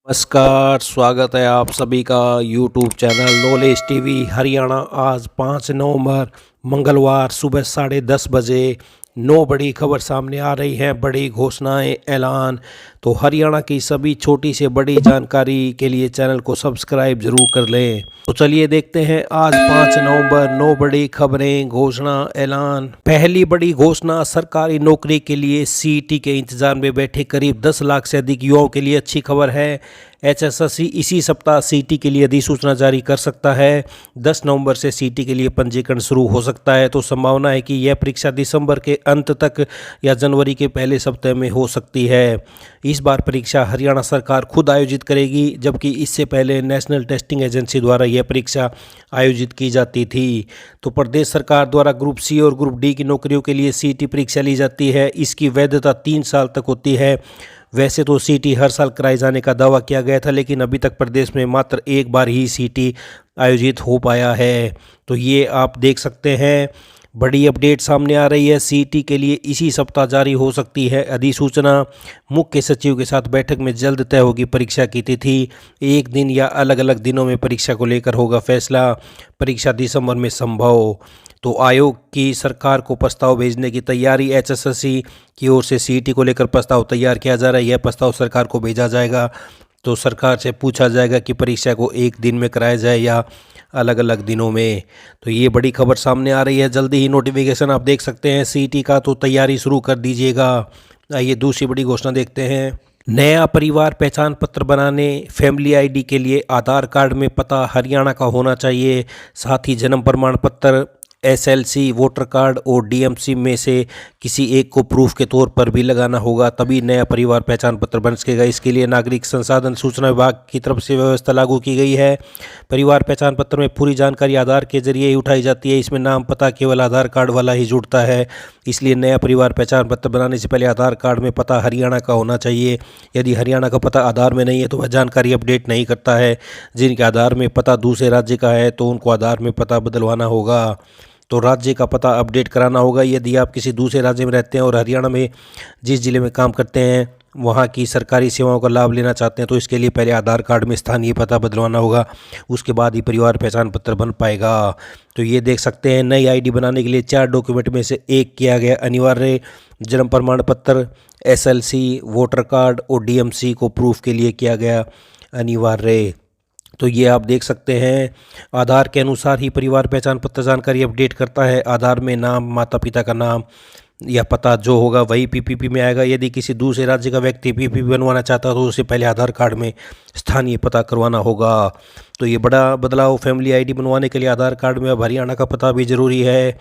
नमस्कार, स्वागत है आप सभी का YouTube channel knowledge TV Haryana. आज 5 नवंबर मंगलवार सुबह 10:30 बजे 9 बड़ी खबर सामने आ रही हैं। बड़ी घोषणाएं, ऐलान। तो हरियाणा की सभी छोटी से बड़ी जानकारी के लिए चैनल को सब्सक्राइब जरूर कर लें। तो चलिए देखते हैं आज 5 नवंबर 9 बड़ी खबरें, घोषणा, ऐलान। पहली बड़ी घोषणा, सरकारी नौकरी के लिए सीईटी के इंतजार में बैठे करीब 10 लाख से अधिक युवाओं के लिए अच्छी खबर है। एचएसएससी इसी सप्ताह सीईटी के लिए अधिसूचना जारी कर सकता है। 10 नवंबर से सीईटी के लिए पंजीकरण शुरू हो सकता है। तो संभावना है कि यह परीक्षा दिसंबर के अंत तक या जनवरी के पहले सप्ताह में हो सकती है। इस बार परीक्षा हरियाणा सरकार खुद आयोजित करेगी, जबकि इससे पहले नेशनल टेस्टिंग एजेंसी द्वारा यह परीक्षा आयोजित की जाती थी। तो प्रदेश सरकार द्वारा ग्रुप सी और ग्रुप डी की नौकरियों के लिए सीईटी परीक्षा ली जाती है। इसकी वैधता 3 साल तक होती है। वैसे तो सीईटी हर साल कराए जाने का दावा किया गया था, लेकिन अभी तक प्रदेश में मात्र एक बार ही सीईटी आयोजित हो पाया है। तो ये आप देख सकते हैं, बड़ी अपडेट सामने आ रही है। सीईटी के लिए इसी सप्ताह जारी हो सकती है अधिसूचना। मुख्य सचिव के साथ बैठक में जल्द तय होगी परीक्षा की तिथि। एक दिन या अलग अलग दिनों में परीक्षा को लेकर होगा फैसला। परीक्षा दिसंबर में संभव। तो आयोग की सरकार को प्रस्ताव भेजने की तैयारी। एचएसएससी की ओर से सीईटी को लेकर प्रस्ताव तैयार किया जा रहा है। यह प्रस्ताव सरकार को भेजा जाएगा। तो सरकार से पूछा जाएगा कि परीक्षा को एक दिन में कराया जाए या अलग अलग दिनों में। तो ये बड़ी खबर सामने आ रही है। जल्दी ही नोटिफिकेशन आप देख सकते हैं सीईटी का, तो तैयारी शुरू कर दीजिएगा। आइए दूसरी बड़ी घोषणा देखते हैं। नया परिवार पहचान पत्र बनाने फैमिली आईडी के लिए आधार कार्ड में पता हरियाणा का होना चाहिए। साथ ही जन्म प्रमाण पत्र, एसएलसी, वोटर कार्ड और डीएमसी में से किसी एक को प्रूफ के तौर पर भी लगाना होगा, तभी नया परिवार पहचान पत्र बन सकेगा। इसके लिए नागरिक संसाधन सूचना विभाग की तरफ से व्यवस्था लागू की गई है। परिवार पहचान पत्र में पूरी जानकारी आधार के जरिए ही उठाई जाती है। इसमें नाम पता केवल आधार कार्ड वाला ही जुड़ता है। इसलिए नया परिवार पहचान पत्र बनाने से पहले आधार कार्ड में पता हरियाणा का होना चाहिए। यदि हरियाणा का पता आधार में नहीं है तो वह जानकारी अपडेट नहीं करता है। जिनके आधार में पता दूसरे राज्य का है तो उनको आधार में पता बदलवाना होगा। तो राज्य का पता अपडेट कराना होगा। यदि आप किसी दूसरे राज्य में रहते हैं और हरियाणा में जिस जिले में काम करते हैं वहाँ की सरकारी सेवाओं का लाभ लेना चाहते हैं तो इसके लिए पहले आधार कार्ड में स्थानीय पता बदलवाना होगा। उसके बाद ही परिवार पहचान पत्र बन पाएगा। तो ये देख सकते हैं, नई आईडी बनाने के लिए 4 डॉक्यूमेंट में से एक किया गया अनिवार्य। जन्म प्रमाण पत्र, एसएलसी, वोटर कार्ड और डीएमसी को प्रूफ के लिए किया गया अनिवार्य। तो ये आप देख सकते हैं, आधार के अनुसार ही परिवार पहचान पत्र जानकारी अपडेट करता है। आधार में नाम, माता पिता का नाम या पता जो होगा वही पीपीपी में आएगा। यदि किसी दूसरे राज्य का व्यक्ति पीपीपी बनवाना चाहता है तो उसे पहले आधार कार्ड में स्थानीय पता करवाना होगा। तो ये बड़ा बदलाव। फैमिली आईडी बनवाने के लिए आधार कार्ड में अब हरियाणा का पता भी जरूरी है।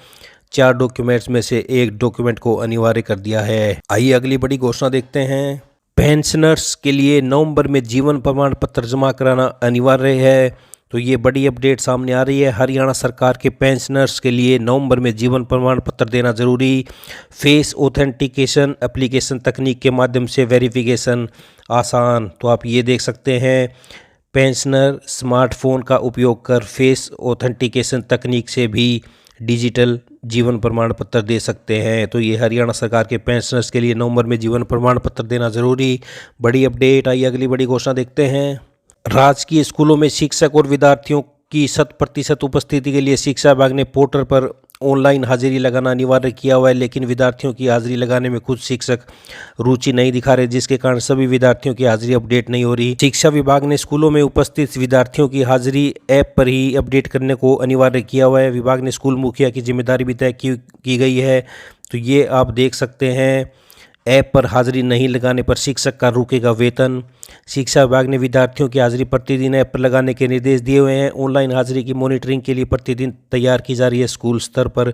4 डॉक्यूमेंट्स में से एक डॉक्यूमेंट को अनिवार्य कर दिया है। आइए अगली बड़ी घोषणा देखते हैं। पेंशनर्स के लिए नवंबर में जीवन प्रमाण पत्र जमा कराना अनिवार्य है। तो ये बड़ी अपडेट सामने आ रही है। हरियाणा सरकार के पेंशनर्स के लिए नवंबर में जीवन प्रमाण पत्र देना जरूरी। फेस ऑथेंटिकेशन एप्लीकेशन तकनीक के माध्यम से वेरिफिकेशन आसान। तो आप ये देख सकते हैं, पेंशनर स्मार्टफोन का उपयोग कर फेस ऑथेंटिकेशन तकनीक से भी डिजिटल जीवन प्रमाण पत्र दे सकते हैं। तो ये हरियाणा सरकार के पेंशनर्स के लिए नवंबर में जीवन प्रमाण पत्र देना जरूरी। बड़ी अपडेट। आइए अगली बड़ी घोषणा देखते हैं। राजकीय स्कूलों में शिक्षक और विद्यार्थियों की 100% उपस्थिति के लिए शिक्षा विभाग ने पोर्टल पर ऑनलाइन हाजिरी लगाना अनिवार्य किया हुआ है, लेकिन विद्यार्थियों की हाजिरी लगाने में कुछ शिक्षक रुचि नहीं दिखा रहे, जिसके कारण सभी विद्यार्थियों की हाजिरी अपडेट नहीं हो रही। शिक्षा विभाग ने स्कूलों में उपस्थित विद्यार्थियों की हाजिरी ऐप पर ही अपडेट करने को अनिवार्य किया हुआ है। विभाग ने स्कूल मुखिया की जिम्मेदारी भी तय की गई है। तो ये आप देख सकते हैं, ऐप पर हाजिरी नहीं लगाने पर शिक्षक का रुकेगा वेतन। शिक्षा विभाग ने विद्यार्थियों की हाजिरी प्रतिदिन ऐप पर लगाने के निर्देश दिए हुए हैं। ऑनलाइन हाजिरी की मॉनिटरिंग के लिए प्रतिदिन तैयार की जा रही है स्कूल स्तर पर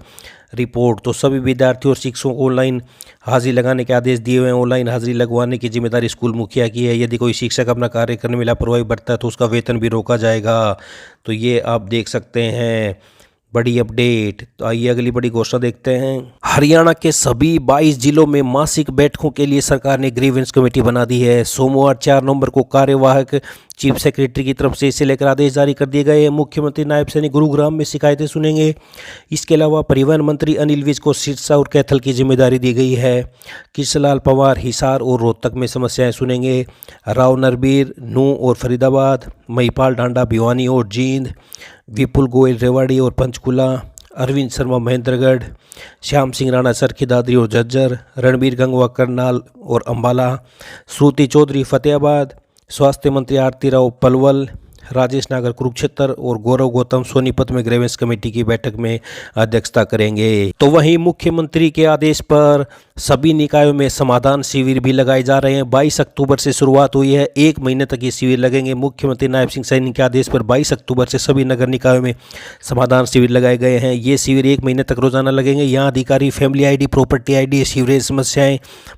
रिपोर्ट। तो सभी विद्यार्थियों और शिक्षकों को ऑनलाइन हाजिरी लगाने के आदेश दिए हुए हैं। ऑनलाइन हाजिरी लगवाने की जिम्मेदारी स्कूल मुखिया की है। यदि कोई शिक्षक अपना कार्य करने में लापरवाही बरतता है तो उसका वेतन भी रोका जाएगा। तो ये आप देख सकते हैं, बड़ी अपडेट। तो आइए अगली बड़ी घोषणा देखते हैं। हरियाणा के सभी 22 जिलों में मासिक बैठकों के लिए सरकार ने ग्रीवेंस कमेटी बना दी है। सोमवार 4 नवंबर को कार्यवाहक चीफ सेक्रेटरी की तरफ से इसे लेकर आदेश जारी कर दिए गए हैं। मुख्यमंत्री नायब सैनिक गुरुग्राम में शिकायतें सुनेंगे। इसके अलावा परिवहन मंत्री अनिल विज को सिरसा और कैथल की जिम्मेदारी दी गई है। कृष्णलाल पवार हिसार और रोहतक में समस्याएं सुनेंगे। राव नरबीर नूंह और फरीदाबाद, महिपाल डांडा भिवानी और जींद, विपुल गोयल रेवाड़ी और पंचकुला, अरविंद शर्मा महेंद्रगढ़, श्याम सिंह राणा चरखी दादरी और झज्जर, रणबीर गंगवा करनाल और अंबाला, श्रुति चौधरी फतेहाबाद, स्वास्थ्य मंत्री आरती राव पलवल, राजेश नागर कुरुक्षेत्र और गौरव गौतम सोनीपत में ग्रीवेंस कमेटी की बैठक में अध्यक्षता करेंगे। तो वहीं मुख्यमंत्री के आदेश पर सभी निकायों में समाधान शिविर भी लगाए जा रहे हैं। 22 अक्टूबर से शुरुआत हुई है, 1 महीने तक ये शिविर लगेंगे। मुख्यमंत्री नायब सिंह सैनी के आदेश पर 22 अक्टूबर से सभी नगर निकायों में समाधान शिविर लगाए गए हैं। ये शिविर 1 महीने तक रोजाना लगेंगे। यहाँ अधिकारी family ID, property ID, sewerage समस्याएं,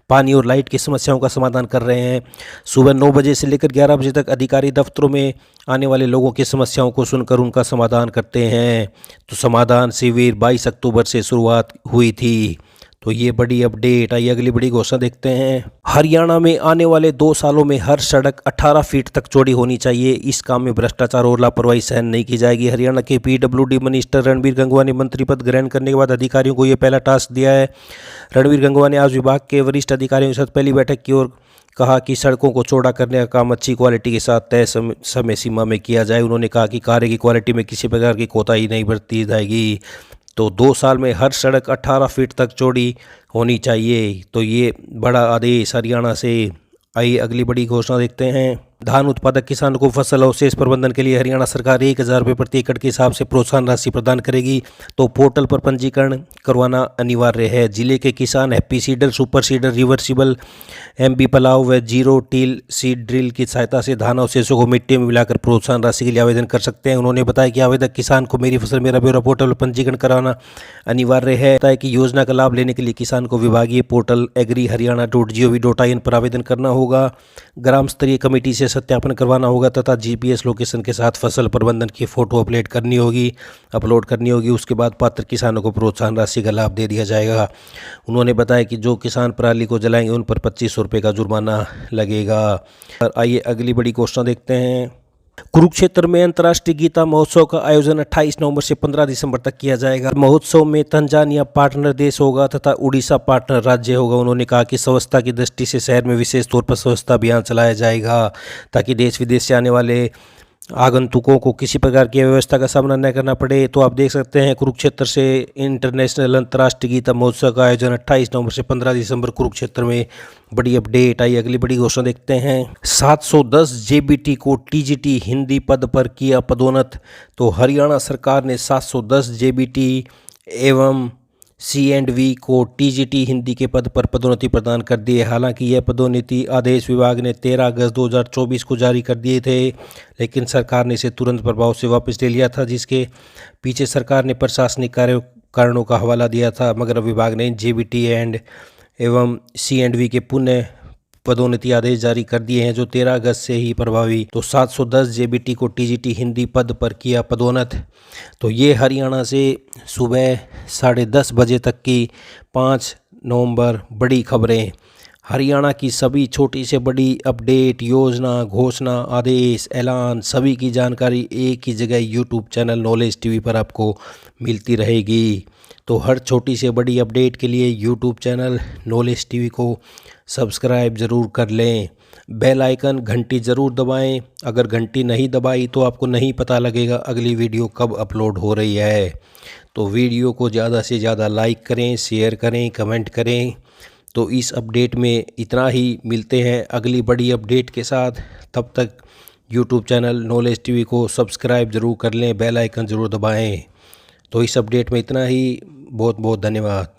पानी और लाइट की समस्याओं का समाधान कर रहे हैं। सुबह 9 बजे से लेकर 11 बजे तक अधिकारी दफ्तरों में आने वाले लोगों की समस्याओं को सुनकर उनका समाधान करते हैं। तो समाधान शिविर 22 अक्टूबर से शुरुआत हुई थी। तो ये बड़ी अपडेट। आइए अगली बड़ी घोषणा देखते हैं। हरियाणा में आने वाले 2 सालों में हर सड़क 18 फीट तक चौड़ी होनी चाहिए। इस काम में भ्रष्टाचार और लापरवाही सहन नहीं की जाएगी। हरियाणा के पीडब्ल्यूडी मिनिस्टर रणबीर गंगवा ने मंत्री पद ग्रहण करने के बाद अधिकारियों को यह पहला टास्क दिया है। रणबीर गंगवा ने आज विभाग के वरिष्ठ अधिकारियों के साथ पहली बैठक की और कहा कि सड़कों को चौड़ा करने का काम अच्छी क्वालिटी के साथ तय समय सीमा में किया जाए। उन्होंने कहा कि कार्य की क्वालिटी में किसी प्रकार की कोताही नहीं बरती जाएगी। तो 2 साल में हर सड़क 18 फीट तक चौड़ी होनी चाहिए। तो ये बड़ा आदेश हरियाणा से। आइए अगली बड़ी घोषणा देखते हैं। धान उत्पादक किसानों को फसल अवशेष प्रबंधन के लिए हरियाणा सरकार 1000 रुपये प्रति एकड़ के हिसाब से प्रोत्साहन राशि प्रदान करेगी। तो पोर्टल पर पंजीकरण करवाना अनिवार्य है। जिले के किसान happy seeder, super seeder, reversible MB पलाव व जीरो टील सीड ड्रिल की सहायता से धान अवशेषों को मिट्टी में मिलाकर प्रोत्साहन राशि के लिए आवेदन कर सकते हैं। उन्होंने बताया कि आवेदक किसान को मेरी फसल मेरा ब्यौरा पोर्टल पर पंजीकरण कराना अनिवार्य है। बताया कि योजना का लाभ लेने के लिए किसान को विभागीय पोर्टल agriharyana.gov.in पर आवेदन करना होगा। ग्राम स्तरीय कमेटी से सत्यापन करवाना होगा तथा GPS लोकेशन के साथ फसल प्रबंधन की फोटो अपलोड करनी होगी। उसके बाद पात्र किसानों को प्रोत्साहन राशि का लाभ दे दिया जाएगा। उन्होंने बताया कि जो किसान पराली को जलाएंगे उन पर 2500 रुपये का जुर्माना लगेगा। आइए अगली बड़ी घोषणा देखते हैं। कुरुक्षेत्र में अंतर्राष्ट्रीय गीता महोत्सव का आयोजन 28 नवंबर से 15 दिसंबर तक किया जाएगा। महोत्सव में तंजानिया पार्टनर देश होगा तथा उड़ीसा पार्टनर राज्य होगा। उन्होंने कहा कि स्वच्छता की दृष्टि से शहर में विशेष तौर पर स्वच्छता अभियान चलाया जाएगा ताकि देश विदेश से आने वाले आगंतुकों को किसी प्रकार की व्यवस्था का सामना न करना पड़े। तो आप देख सकते हैं कुरुक्षेत्र से इंटरनेशनल अंतर्राष्ट्रीय गीता महोत्सव का आयोजन 28 नवंबर से 15 दिसंबर कुरुक्षेत्र में। बड़ी अपडेट। आई अगली बड़ी घोषणा देखते हैं। 710 JBT को TGT हिंदी पद पर किया पदोन्नत। तो हरियाणा सरकार ने 710 JBT एवं C&V को TGT हिंदी के पद पर पदोन्नति प्रदान कर दी है। हालांकि यह पदोन्नति आदेश विभाग ने 13 अगस्त 2024 को जारी कर दिए थे, लेकिन सरकार ने इसे तुरंत प्रभाव से वापस ले लिया था, जिसके पीछे सरकार ने प्रशासनिक कारणों का हवाला दिया था। मगर विभाग ने JBT एवं C&V के पुनः पदोन्नति आदेश जारी कर दिए हैं जो 13 अगस्त से ही प्रभावी। तो 710 JBT को TGT हिंदी पद पर किया पदोन्नत। तो ये हरियाणा से सुबह 10:30 बजे तक की 5 नवंबर बड़ी खबरें। हरियाणा की सभी छोटी से बड़ी अपडेट, योजना, घोषणा, आदेश, ऐलान, सभी की जानकारी एक ही जगह यूट्यूब चैनल नॉलेज टीवी पर आपको मिलती रहेगी। तो हर छोटी से बड़ी अपडेट के लिए यूट्यूब चैनल नॉलेज टीवी को सब्सक्राइब ज़रूर कर लें। बेल आइकन घंटी ज़रूर दबाएं। अगर घंटी नहीं दबाई तो आपको नहीं पता लगेगा अगली वीडियो कब अपलोड हो रही है। तो वीडियो को ज़्यादा से ज़्यादा लाइक करें, शेयर करें, कमेंट करें। तो इस अपडेट में इतना ही। मिलते हैं अगली बड़ी अपडेट के साथ। तब तक यूट्यूब चैनल नॉलेज टीवी को सब्सक्राइब ज़रूर कर लें, बेल आइकन ज़रूर दबाएं। तो इस अपडेट में इतना ही। बहुत बहुत धन्यवाद।